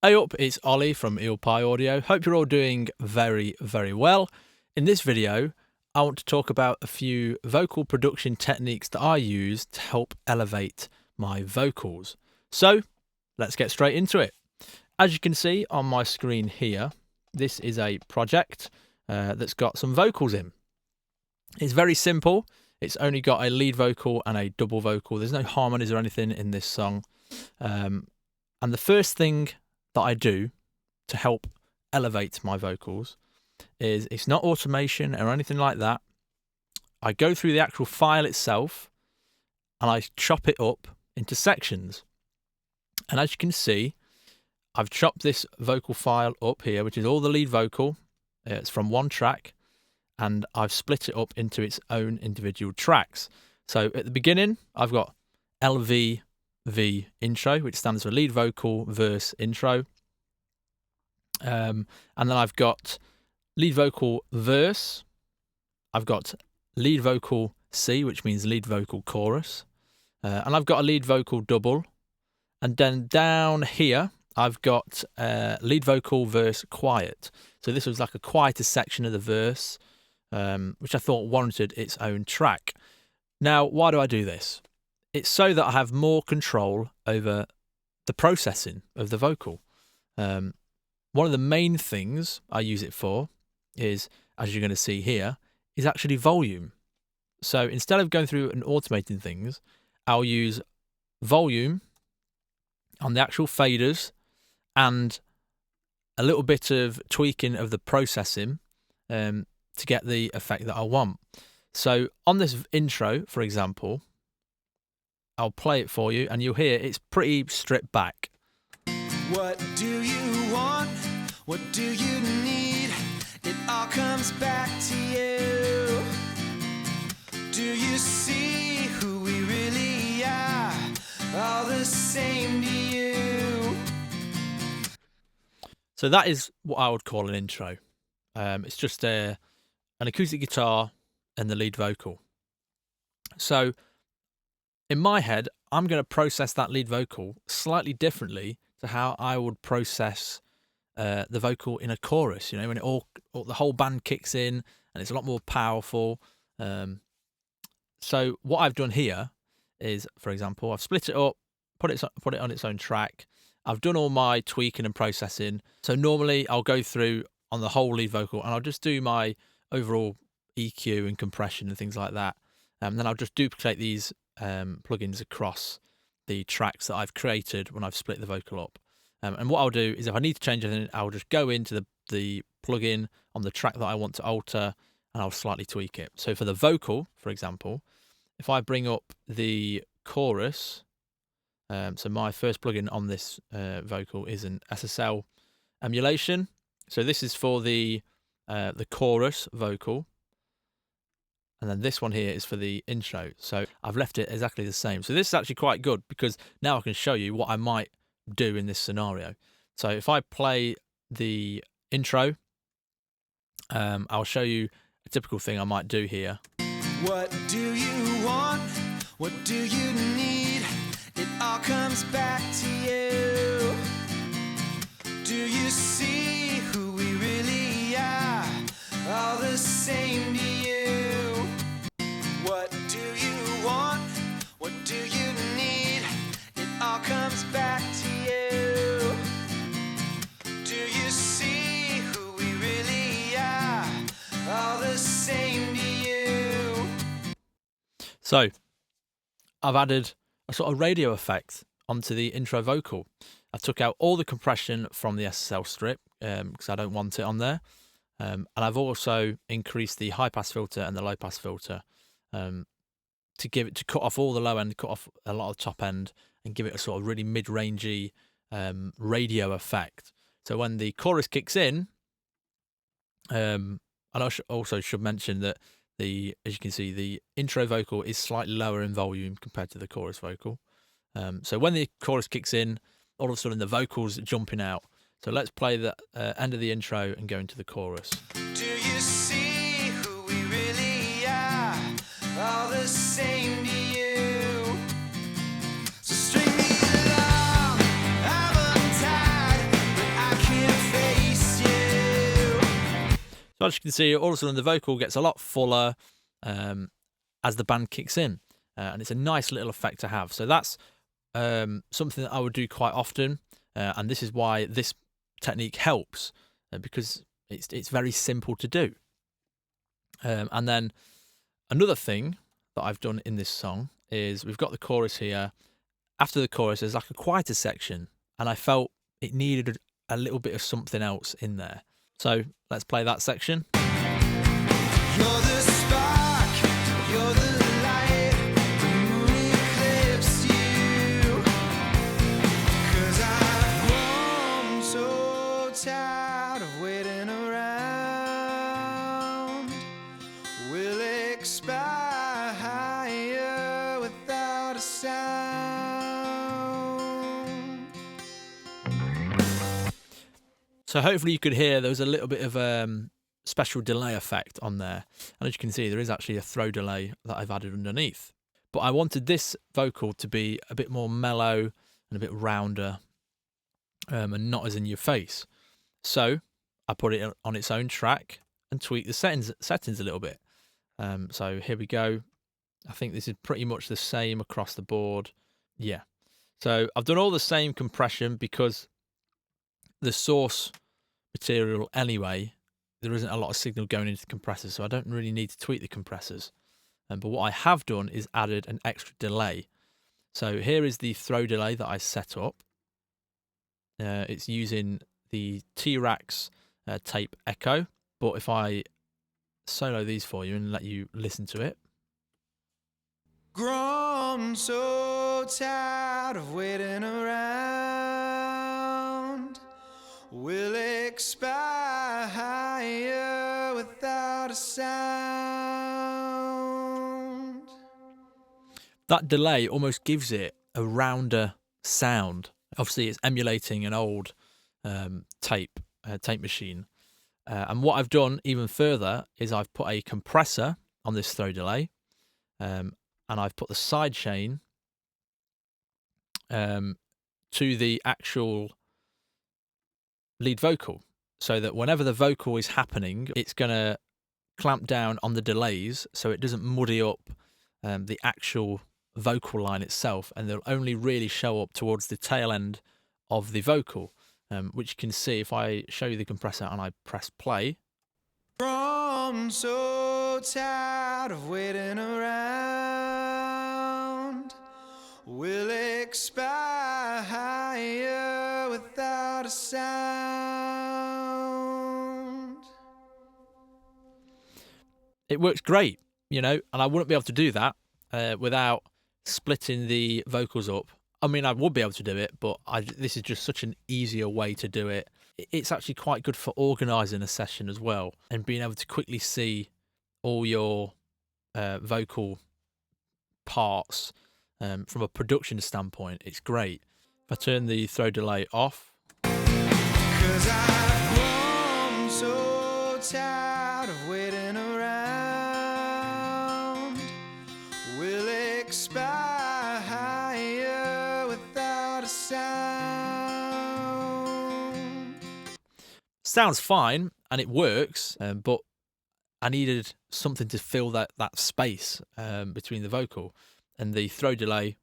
Hey up, it's Ollie from EQ'ing. Hope you're all doing very, very well. In this video, I want to talk about a few vocal production techniques that I use to help elevate my vocals. So, let's get straight into it. As you can see on my screen here, this is a project that's got some vocals in. It's very simple. It's only got a lead vocal and a double vocal. There's no harmonies or anything in this song. And the first thing that I do to help elevate my vocals is, it's not automation or anything like that. I go through the actual file itself and I chop it up into sections. And as you can see, I've chopped this vocal file up here, which is all the lead vocal. It's from one track, and I've split it up into its own individual tracks. So at the beginning, I've got LV intro, which stands for lead vocal verse intro, and then I've got lead vocal verse, I've got lead vocal C, which means lead vocal chorus, and I've got a lead vocal double, and then down here I've got lead vocal verse quiet. So this was like a quieter section of the verse, which I thought warranted its own track. Now, why do I do this? It's so that I have more control over the processing of the vocal. One of the main things I use it for is, as you're going to see here, is actually volume. So instead of going through and automating things, I'll use volume on the actual faders and a little bit of tweaking of the processing to get the effect that I want. So on this intro, for example, I'll play it for you and you'll hear it's pretty stripped back. What do you want? What do you need? It all comes back to you. Do you see who we really are? All the same to you. So that is what I would call an intro. It's just an acoustic guitar and the lead vocal. So in my head, I'm going to process that lead vocal slightly differently to how I would process the vocal in a chorus. You know, when the whole band kicks in and it's a lot more powerful. So what I've done here is, for example, I've split it up, put it on its own track. I've done all my tweaking and processing. So normally I'll go through on the whole lead vocal and I'll just do my overall EQ and compression and things like that. And then I'll just duplicate these plugins across the tracks that I've created when I've split the vocal up. And what I'll do is, if I need to change anything, I'll just go into the plugin on the track that I want to alter and I'll slightly tweak it. So for the vocal, for example, if I bring up the chorus, so my first plugin on this vocal is an SSL emulation. So this is for the chorus vocal. And then this one here is for the intro. So I've left it exactly the same. So this is actually quite good because now I can show you what I might do in this scenario. So if I play the intro, I'll show you a typical thing I might do here. What do you want? What do you need? It all comes back to you. Do you see who we really are? All the same to you. What do you want? What do you need? It all comes back to you. Do you see who we really are? All the same to you. So I've added a sort of radio effect onto the intro vocal. I took out all the compression from the SSL strip because I don't want it on there. And I've also increased the high pass filter and the low pass filter to cut off all the low end, cut off a lot of the top end, and give it a sort of really mid-rangey radio effect. So when the chorus kicks in, and I also should mention that as you can see, the intro vocal is slightly lower in volume compared to the chorus vocal. So when the chorus kicks in, all of a sudden the vocal's jumping out. So let's play the end of the intro and go into the chorus. Do you see who we really are? All the same to you. So string me along, I'm untied. So as you can see, all of a sudden the vocal gets a lot fuller as the band kicks in, and it's a nice little effect to have. So that's something that I would do quite often, and this is why this technique helps, because it's very simple to do. And then another thing that I've done in this song is we've got the chorus here. After the chorus, there's like a quieter section, and I felt it needed a little bit of something else in there. So let's play that section. You're the spark, you're the light, the moon eclipsed you. 'Cause I've grown so tired of waiting around. We'll expire without a sound. So hopefully you could hear there was a little bit of special delay effect on there. And as you can see, there is actually a throw delay that I've added underneath. But I wanted this vocal to be a bit more mellow and a bit rounder, and not as in your face. So I put it on its own track and tweaked the settings a little bit. So here we go. I think this is pretty much the same across the board. Yeah. So I've done all the same compression because the source material anyway, there isn't a lot of signal going into the compressors, so I don't really need to tweak the compressors. But what I have done is added an extra delay. So here is the throw delay that I set up. It's using the T-Rax tape echo, but if I solo these for you and let you listen to it. Grown so tired of waiting around. We'll expire without a sound. That delay almost gives it a rounder sound. Obviously, it's emulating an old tape machine. And what I've done even further is I've put a compressor on this throw delay, and I've put the side chain to the actual lead vocal, so that whenever the vocal is happening, it's going to clamp down on the delays so it doesn't muddy up the actual vocal line itself, and they'll only really show up towards the tail end of the vocal, which you can see if I show you the compressor and I press play. Grown so tired of waiting around. We'll expire without a sound. It works great, you know, and I wouldn't be able to do that without splitting the vocals up. I mean, I would be able to do it, but this is just such an easier way to do it. It's actually quite good for organising a session as well, and being able to quickly see all your vocal parts from a production standpoint. It's great. If I turn the throw delay off, 'Cause I've grown so tired of waiting around. We'll expire without a sound. sounds fine and it works, but I needed something to fill that space between the vocal, and the throw delay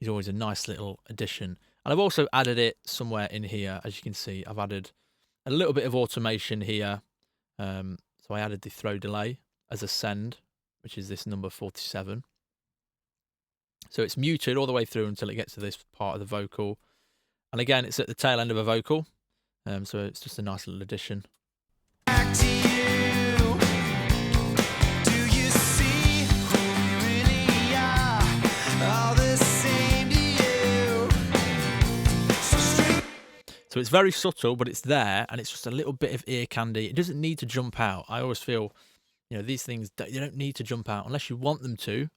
is always a nice little addition. And I've also added it somewhere in here. As you can see, I've added a little bit of automation here. So I added the throw delay as a send, which is this number 47. So it's muted all the way through until it gets to this part of the vocal. And again, it's at the tail end of a vocal. So it's just a nice little addition. Back to you. Do you see who we really are? All the same to you. So straight. So it's very subtle, but it's there, and it's just a little bit of ear candy. It doesn't need to jump out. I always feel, you know, these things, you don't need to jump out unless you want them to.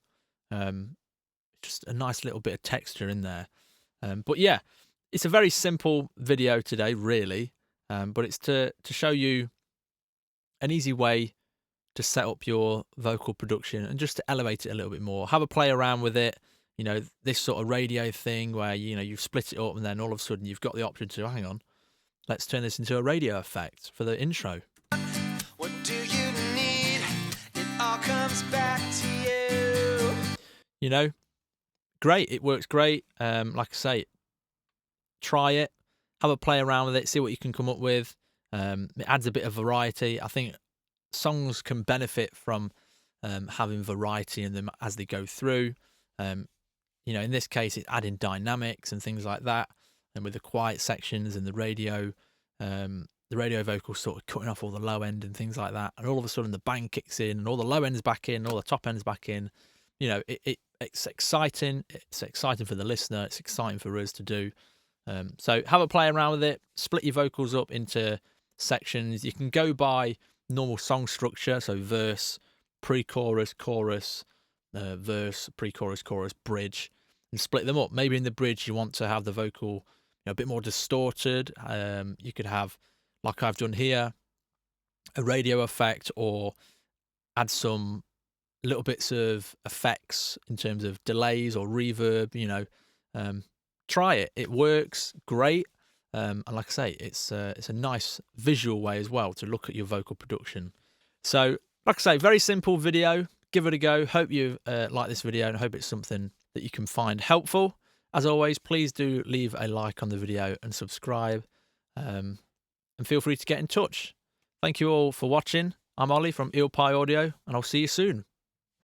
Just a nice little bit of texture in there. But yeah, it's a very simple video today, really. But it's to show you an easy way to set up your vocal production and just to elevate it a little bit more. Have a play around with it. You know, this sort of radio thing where, you know, you've split it up and then all of a sudden you've got the option to, hang on, let's turn this into a radio effect for the intro. What do comes back to you. You know, great. It works great. Like I say, try it, have a play around with it, see what you can come up with. It adds a bit of variety. I think songs can benefit from having variety in them as they go through. You know, in this case, it's adding dynamics and things like that. And with the quiet sections and the radio vocals sort of cutting off all the low end and things like that. And all of a sudden the bang kicks in and all the low end's back in, all the top end's back in. You know, it's exciting. It's exciting for the listener. It's exciting for us to do. So have a play around with it. Split your vocals up into sections. You can go by normal song structure. So verse, pre-chorus, chorus, verse, pre-chorus, chorus, bridge, and split them up. Maybe in the bridge you want to have the vocal a bit more distorted. You could have, like I've done here, a radio effect, or add some little bits of effects in terms of delays or reverb. You know, try it. It works great. And like I say, it's a nice visual way as well to look at your vocal production. So, like I say, very simple video. Give it a go. Hope you like this video, and hope it's something that you can find helpful. As always, please do leave a like on the video and subscribe. And feel free to get in touch. Thank you all for watching. I'm Ollie from EQ'ing, and I'll see you soon.